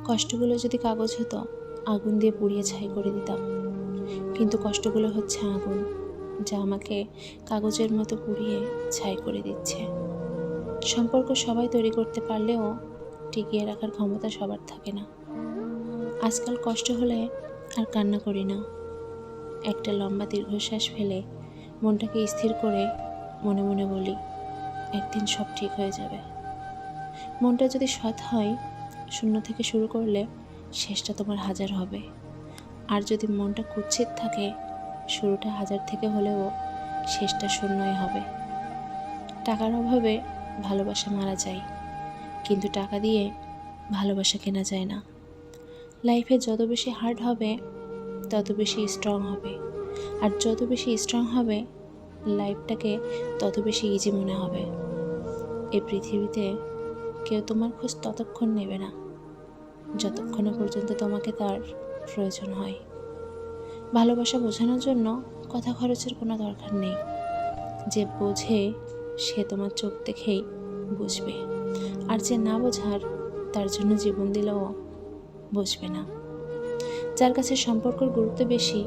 কষ্টগুলো যদি কাগজ হতো, আগুন দিয়ে পুড়িয়ে ছাই করে দিতাম। কিন্তু কষ্টগুলো হচ্ছে আগুন, যা আমাকে কাগজের মতো পুড়িয়ে ছাই করে দিচ্ছে। সম্পর্ক সবাই তৈরি করতে পারলেও টিকিয়ে রাখার ক্ষমতা সবার থাকে না। আজকাল কষ্ট হলে আর কান্না করি না। একটা লম্বা দীর্ঘশ্বাস ফেলে মনটাকে স্থির করে মনে মনে বলি, একদিন সব ঠিক হয়ে যাবে। মনটা যদি সৎ হয়, শূন্য থেকে শুরু করলে শেষটা তোমার হাজার হবে। আর যদি মনটা কুৎসিত থাকে, শুরুটা হাজার থেকে হলেও শেষটা শূন্যই হবে। টাকার অভাবে ভালোবাসা মারা যায়, কিন্তু টাকা দিয়ে ভালোবাসা কেনা যায় না। লাইফে যত বেশি হার্ড হবে, তত বেশি স্ট্রং হবে। আর যত বেশি স্ট্রং হবে, লাইফটাকে তত বেশি ইজি মনে হবে। এই পৃথিবীতে কেউ তোমার খোঁজ ততক্ষণ নেবে না, যতক্ষণ না পর্যন্ত তোমাকে তার প্রয়োজন হয়। ভালোবাসা বোঝানোর জন্য কথা খরচের কোনো দরকার নেই। যে বোঝে সে তোমার চোখ দেখেই বুঝবে, আর যে না বোঝার তার জন্য জীবন দিলেও বুঝবে না। যার কাছে সম্পর্কের গুরুত্ব বেশি,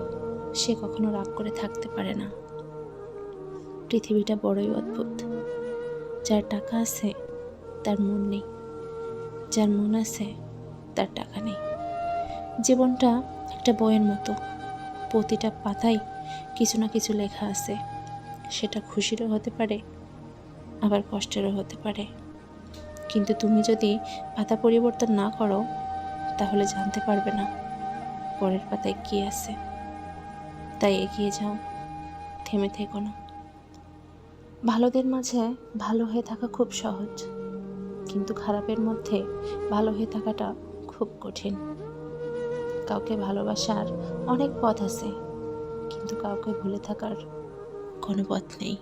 সে কখনো রাগ করে থাকতে পারে না। পৃথিবীটা বড়ই অদ্ভুত। যার টাকা আছে তার মন নেই, যার মন আছে তার টাকা নেই। জীবনটা একটা বইয়ের মতো, প্রতিটা পাতায় কিছু না কিছু লেখা আছে। সেটা খুশিরও হতে পারে, আবার কষ্টেরও হতে পারে। কিন্তু তুমি যদি পাতা পরিবর্তন না করো, তাহলে জানতে পারবে না পরের পাতায় কি আছে। তাই এগিয়ে যাও, থেমে থেকো না। ভালোদের মাঝে ভালো হয়ে থাকা খুব সহজ, কিন্তু খারাপের মধ্যে ভালো হয়ে থাকাটা খুব কঠিন। কাউকে ভালোবাসার অনেক পথ আছে, কিন্তু কাউকে ভুলে থাকার কোনো পথ নেই।